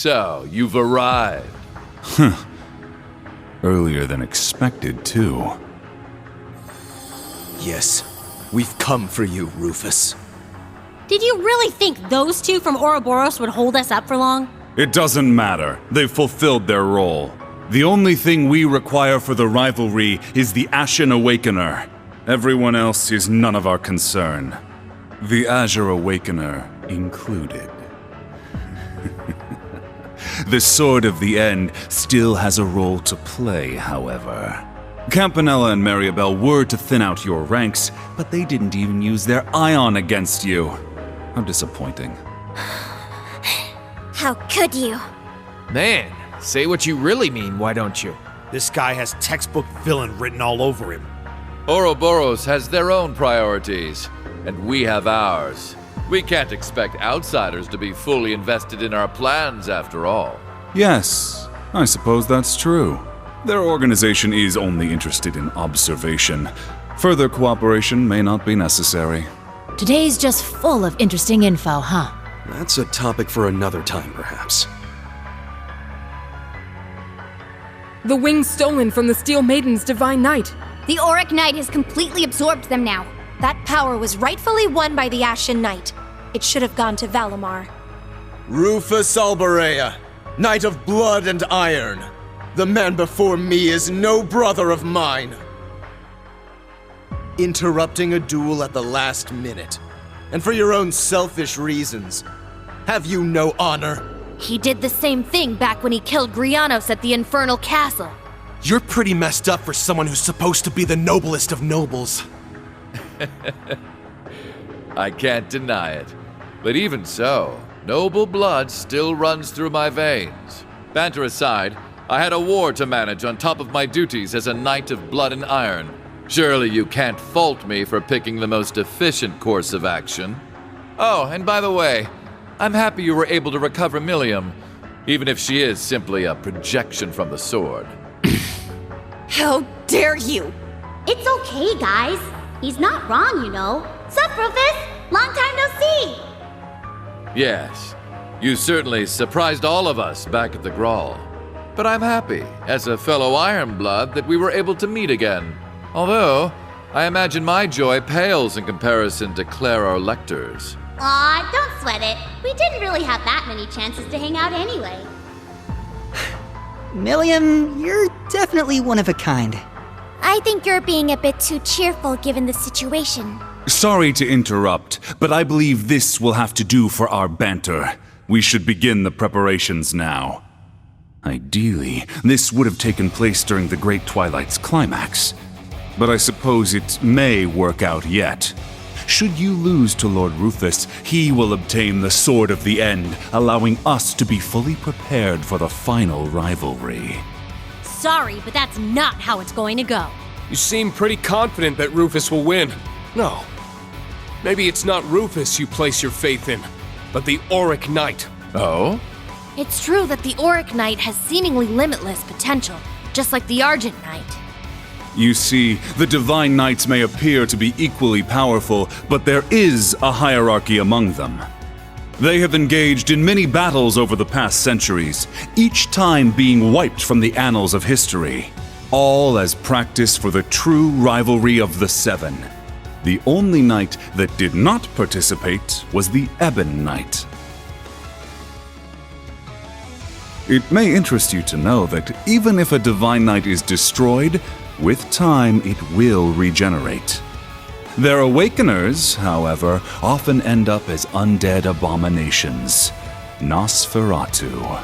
So, you've arrived. Earlier than expected, too. Yes, we've come for you, Rufus. Did you really think those two from Ouroboros would hold us up for long? It doesn't matter. They've fulfilled their role. The only thing we require for the rivalry is the Ashen Awakener. Everyone else is none of our concern. The Azure Awakener included. The Sword of the End still has a role to play, however. Campanella and Maribel were to thin out your ranks, but they didn't even use their ion against you. How disappointing. How could you? Man, say what you really mean, why don't you? This guy has textbook villain written all over him. Ouroboros has their own priorities, and we have ours. We can't expect outsiders to be fully invested in our plans, after all. Yes, I suppose that's true. Their organization is only interested in observation. Further cooperation may not be necessary. Today's just full of interesting info, huh? That's a topic for another time, perhaps. The wings stolen from the Steel Maiden's Divine Knight. The Auric Knight has completely absorbed them now. That power was rightfully won by the Ashen Knight. It should have gone to Valimar. Rufus Alberich, Knight of Blood and Iron. The man before me is no brother of mine. Interrupting a duel at the last minute. And for your own selfish reasons. Have you no honor? He did the same thing back when he killed Grianos at the Infernal Castle. You're pretty messed up for someone who's supposed to be the noblest of nobles. I can't deny it. But even so, noble blood still runs through my veins. Banter aside, I had a war to manage on top of my duties as a Knight of Blood and Iron. Surely you can't fault me for picking the most efficient course of action. Oh, and by the way, I'm happy you were able to recover Milliam, even if she is simply a projection from the sword. How dare you! It's okay, guys. He's not wrong, you know. Sup, Rufus? Long time no see! Yes, you certainly surprised all of us back at the Grawl. But I'm happy, as a fellow Ironblood, that we were able to meet again. Although, I imagine my joy pales in comparison to Clara Lecter's. Aw, don't sweat it. We didn't really have that many chances to hang out anyway. Milliam, you're definitely one of a kind. I think you're being a bit too cheerful given the situation. Sorry to interrupt, but I believe this will have to do for our banter. We should begin the preparations now. Ideally, this would have taken place during the Great Twilight's climax. But I suppose it may work out yet. Should you lose to Lord Rufus, he will obtain the Sword of the End, allowing us to be fully prepared for the final rivalry. Sorry, but that's not how it's going to go. You seem pretty confident that Rufus will win. No. Maybe it's not Rufus you place your faith in, but the Auric Knight. Oh? It's true that the Auric Knight has seemingly limitless potential, just like the Argent Knight. You see, the Divine Knights may appear to be equally powerful, but there is a hierarchy among them. They have engaged in many battles over the past centuries, each time being wiped from the annals of history, all as practice for the true rivalry of the Seven. The only knight that did not participate was the Ebon Knight. It may interest you to know that even if a Divine Knight is destroyed, with time it will regenerate. Their awakeners, however, often end up as undead abominations, Nosferatu.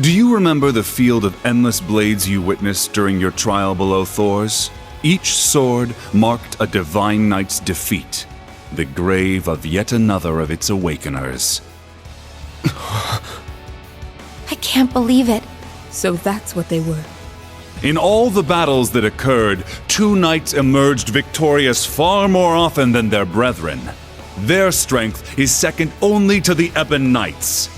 Do you remember the field of endless blades you witnessed during your trial below Thor's? Each sword marked a Divine Knight's defeat, the grave of yet another of its awakeners. I can't believe it. So that's what they were. In all the battles that occurred, two knights emerged victorious far more often than their brethren. Their strength is second only to the Ebon Knights.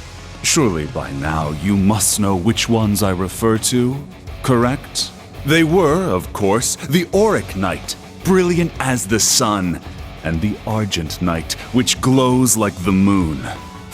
Surely by now you must know which ones I refer to, correct? They were, of course, the Auric Knight, brilliant as the sun, and the Argent Knight, which glows like the moon.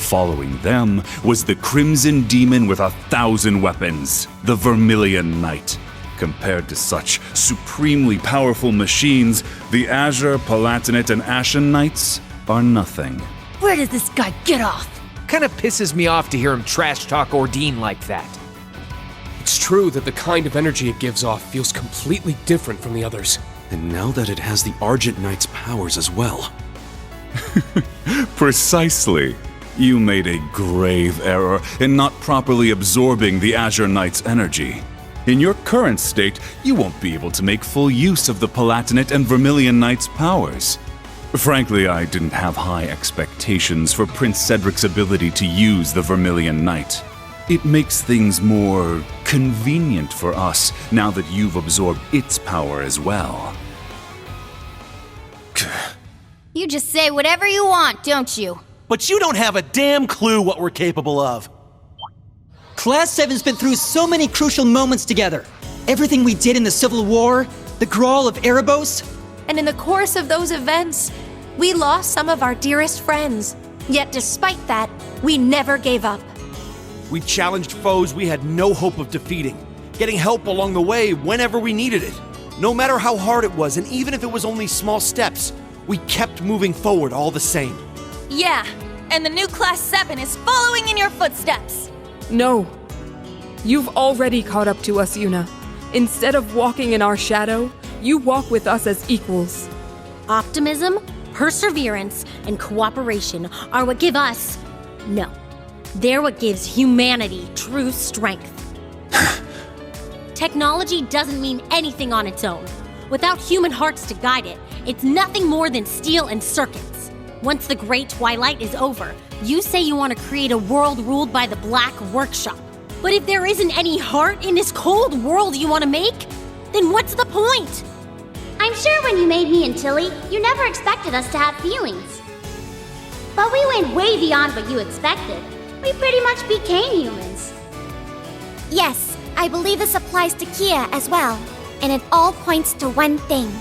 Following them was the Crimson Demon with 1,000 weapons, the Vermilion Knight. Compared to such supremely powerful machines, the Azure, Palatinate, and Ashen Knights are nothing. Where does this guy get off? Kinda pisses me off to hear him trash talk Ordine like that. It's true that the kind of energy it gives off feels completely different from the others. And now that it has the Argent Knight's powers as well. Precisely. You made a grave error in not properly absorbing the Azure Knight's energy. In your current state, you won't be able to make full use of the Palatinate and Vermilion Knight's powers. Frankly, I didn't have high expectations for Prince Cedric's ability to use the Vermilion Knight. It makes things more convenient for us now that you've absorbed its power as well. You just say whatever you want, don't you? But you don't have a damn clue what we're capable of. Class 7's been through so many crucial moments together. Everything we did in the Civil War, the Grawl of Erebos. And in the course of those events, we lost some of our dearest friends. Yet despite that, we never gave up. We challenged foes we had no hope of defeating, getting help along the way whenever we needed it. No matter how hard it was, and even if it was only small steps, we kept moving forward all the same. Yeah, and the new Class 7 is following in your footsteps. No. You've already caught up to us, Yuna. Instead of walking in our shadow, you walk with us as equals. Optimism, perseverance, and cooperation are what give us... No. They're what gives humanity true strength. Technology doesn't mean anything on its own. Without human hearts to guide it, it's nothing more than steel and circuits. Once the Great Twilight is over, you say you want to create a world ruled by the Black Workshop. But if there isn't any heart in this cold world you want to make, then what's the point? I'm sure when you made me and Tilly, you never expected us to have feelings. But we went way beyond what you expected. We pretty much became humans. Yes, I believe this applies to Kia as well. And it all points to one thing.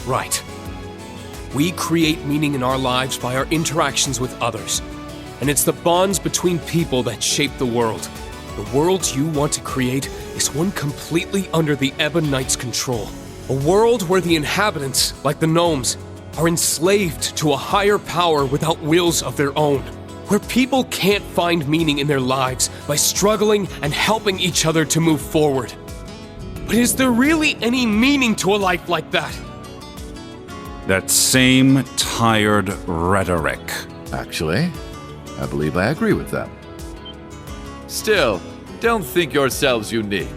Right. We create meaning in our lives by our interactions with others. And it's the bonds between people that shape the world. The world you want to create is one completely under the Ebon Knight's control. A world where the inhabitants, like the gnomes, are enslaved to a higher power without wills of their own. Where people can't find meaning in their lives by struggling and helping each other to move forward. But is there really any meaning to a life like that? That same tired rhetoric. Actually, I believe I agree with them. Still, don't think yourselves unique.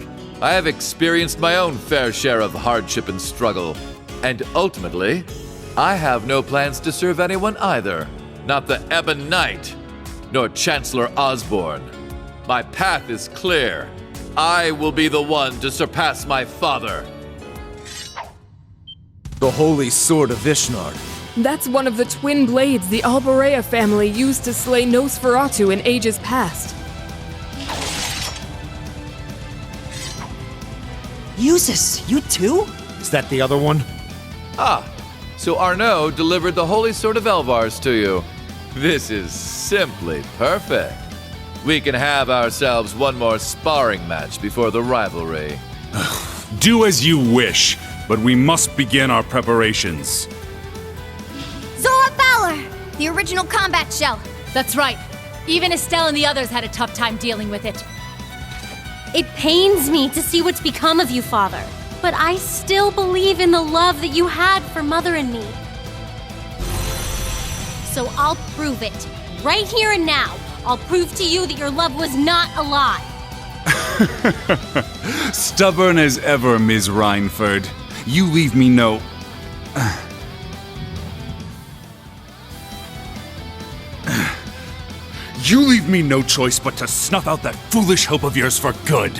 I have experienced my own fair share of hardship and struggle. And ultimately, I have no plans to serve anyone either. Not the Ebon Knight, nor Chancellor Osborne. My path is clear. I will be the one to surpass my father. The Holy Sword of Vishnard. That's one of the twin blades the Alberich family used to slay Nosferatu in ages past. Eustace, you too? Is that the other one? Ah, so Arnaud delivered the Holy Sword of Elvars to you. This is simply perfect. We can have ourselves one more sparring match before the rivalry. Do as you wish, but we must begin our preparations. Zora Valor! The original combat shell. That's right. Even Estelle and the others had a tough time dealing with it. It pains me to see what's become of you, Father. But I still believe in the love that you had for Mother and me. So I'll prove it. Right here and now. I'll prove to you that your love was not a lie. Stubborn as ever, Ms. Reinford. You leave me no... You leave me no choice but to snuff out that foolish hope of yours for good.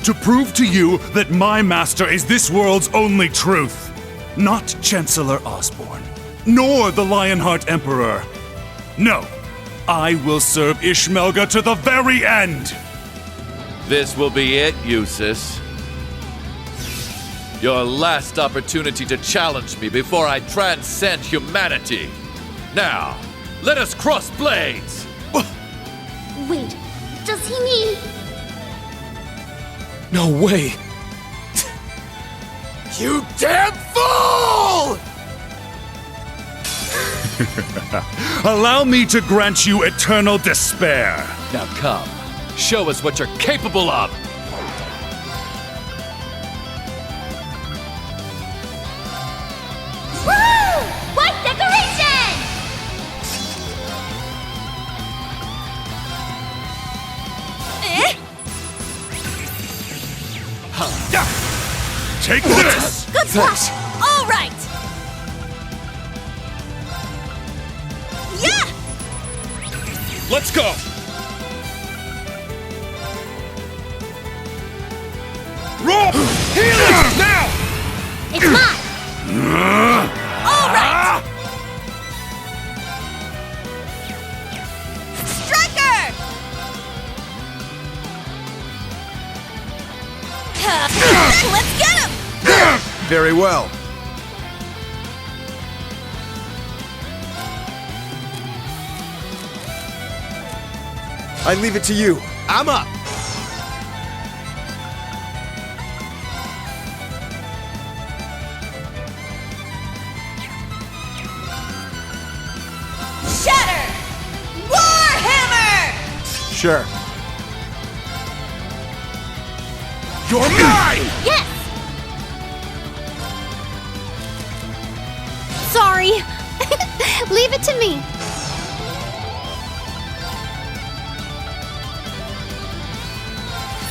To prove to you that my master is this world's only truth. Not Chancellor Osborne, nor the Lionheart Emperor. No, I will serve Ishmelga to the very end! This will be it, Eustace. Your last opportunity to challenge me before I transcend humanity. Now, let us cross blades! Wait, does he mean... No way! You damn fool! Allow me to grant you eternal despair. Now come, show us what you're capable of! Woo! White decoration! Take this! Good spot! All right! Yeah! Let's go! Roll! Healing! Now! It's mine! All right! Striker! Let's get him! Very well. I leave it to you. I'm up. Shatter! Warhammer! Sure. You're mine! Yes! Sorry. Leave it to me.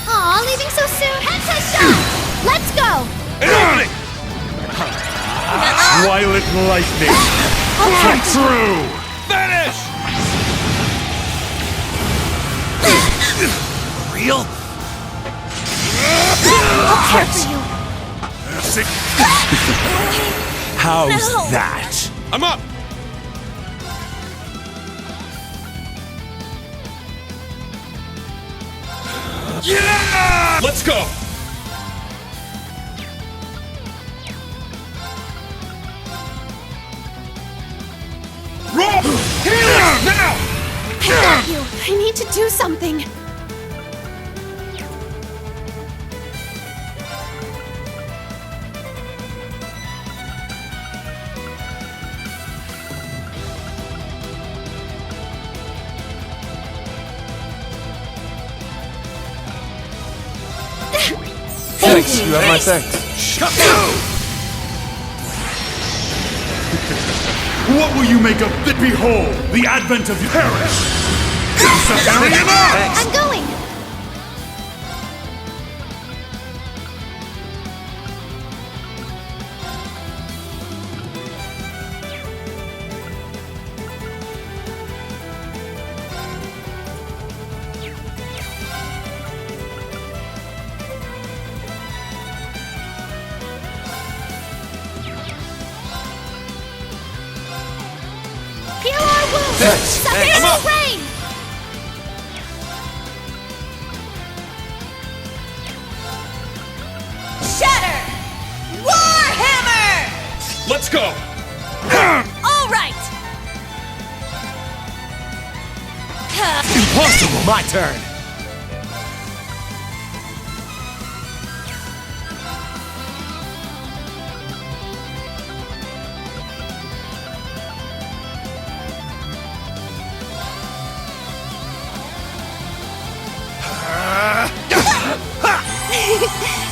Aw, leaving so soon. Headset shot! Let's go! Twilight lightning! Come true! Finish! Real? I'll care for you. How's that? I'm up! Yeah! Let's go! Roll! Healing! Now! I got you. I need to do something. Thanks. You have my thanks. What will you make of it? Behold, the advent of Perish! I'm going. Heal our wounds! Severe rain! Shatter! Warhammer! Let's go! All right! Impossible! My turn!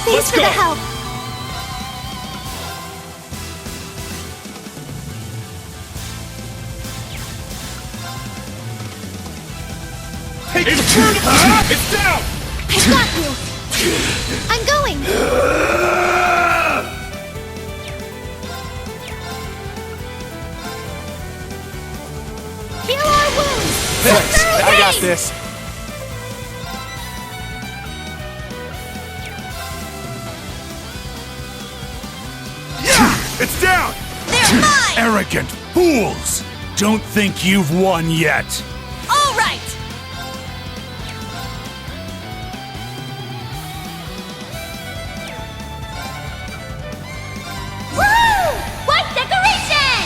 Thanks for the help. Take it! It's down! I got you. I'm going. Heal our wounds. Thanks. I got this. It's down! They're mine! Arrogant fools! Don't think you've won yet! All right! Woo! White decoration!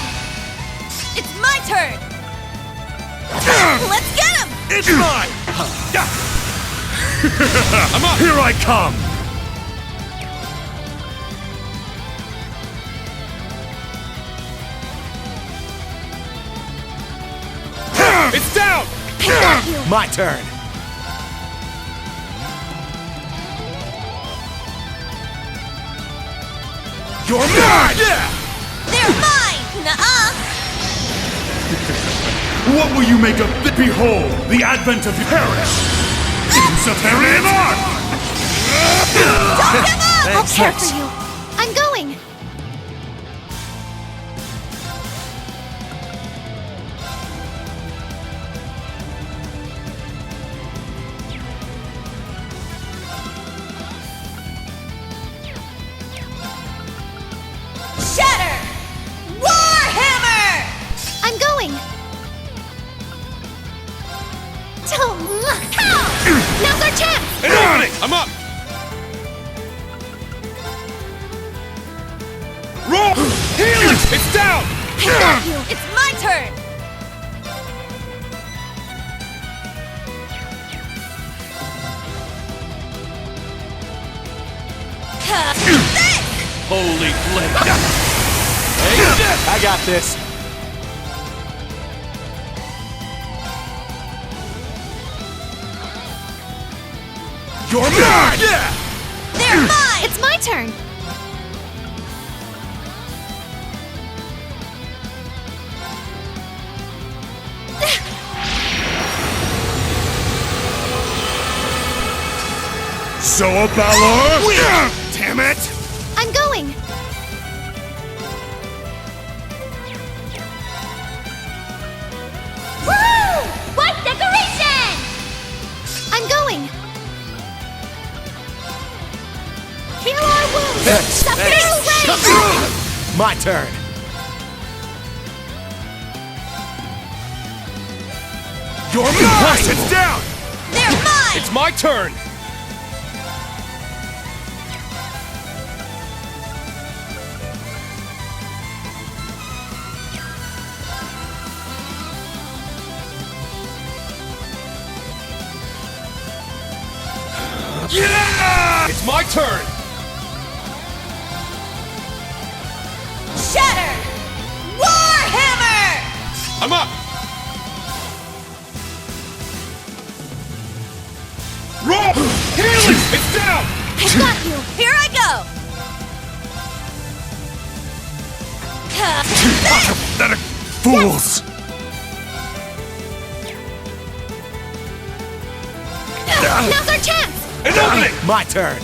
It's my turn! Let's get him! It's mine! I'm up! Here I come! It's down! My turn. You're mine! They're mine! Nuh-uh! What will you make of it? Behold, the advent of perish! Superior mark! Don't give up! I'll care for you. I'm going. Shatter! Warhammer! I'm going. Now's our chance! An opening! I'm up! Roll! Healing! It's down! I got you! It's my turn! Holy flame! I got this. You're mine! They're mine! It's my turn. So a Balor! Damn it! I'm going. Woo! White decoration! I'm going. Heal our wounds. Subdue rage. My turn. You're mine! It's down! They're mine! It's my turn! Yeah! It's my turn! Shatter! Warhammer! I'm up! Roll! Healing! It's down! I got you. Here I go! Pathetic fools! Now's our chance. An opening! My turn.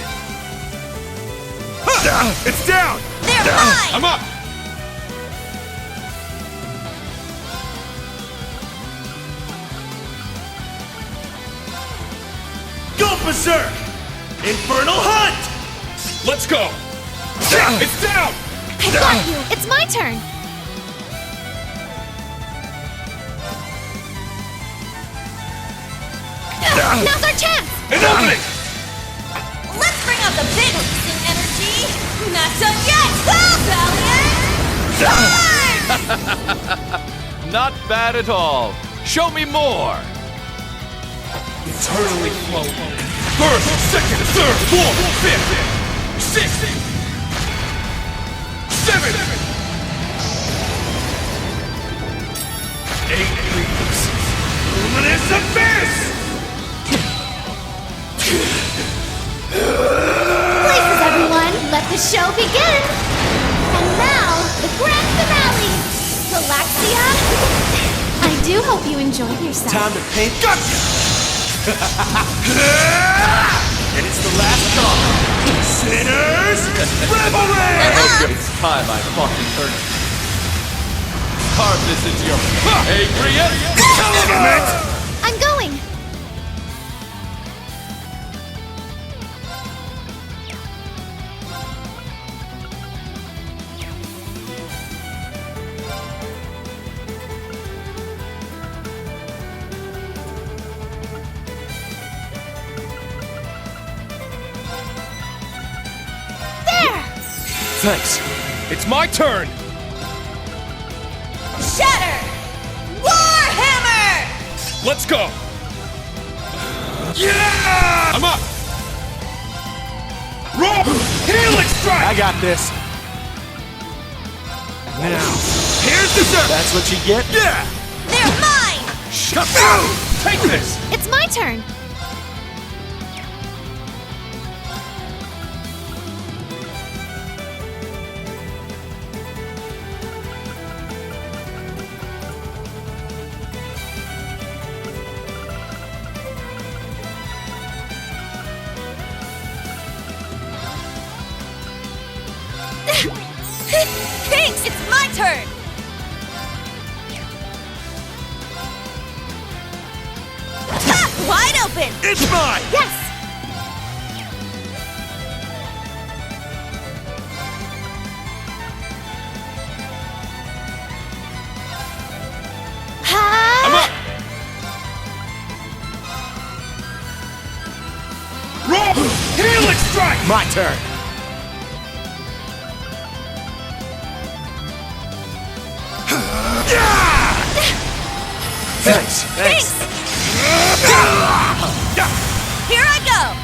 It's down! They're mine! I'm up! Go berserk! Infernal hunt! Let's go! It's down! I got you. It's my turn. Now's our chance. An opening! Let's bring out the big boosting energy! Not done yet! Valiant! Not bad at all. Show me more. Eternally flowing. First, second, third, fourth, fifth, sixth, seventh, eight leaves. Luminous abyss! Places, everyone. Let the show begin. And now, the grand finale. Galaxia. I do hope you enjoyed yourself. Time to paint. Gotcha! And it's the last call. Sinners, revelry! It's time I fought in earnest. Carve this into your pancreas. I'm going. Thanks. It's my turn! Shatter! Warhammer! Let's go! Yeah! I'm up! Roll! Helix strike! I got this. Now, Here's dessert! that's what you get? Yeah! They're mine! Shut down! Take this! It's my turn. Thanks, it's my turn! Ha! Wide open! It's mine! Yes! I'm Ha! up! Roll! Helix strike! My turn. Thanks. Thanks! Here I go!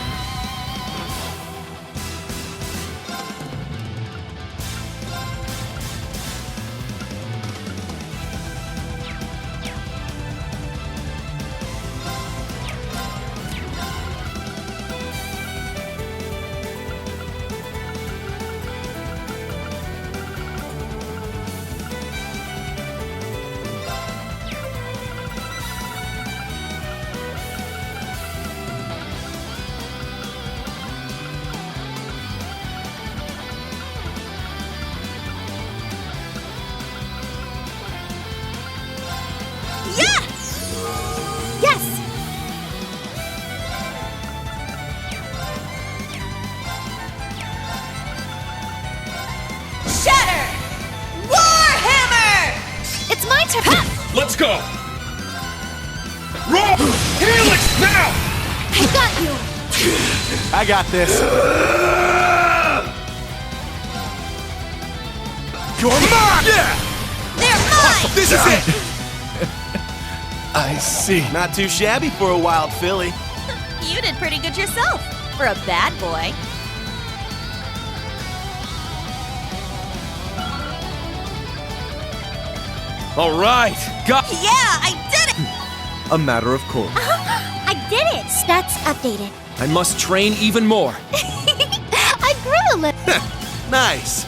Yeah! Yes! Shatter! Warhammer! It's my turn. Let's go! Roll! Helix now! I got you. I got this. You're mine! Yeah! They're mine! This is it! I see. Not too shabby for a wild filly. You did pretty good yourself, for a bad boy. All right, got. Yeah, I did it! A matter of course. I did it. Stats updated. I must train even more. I grew a little. Nice.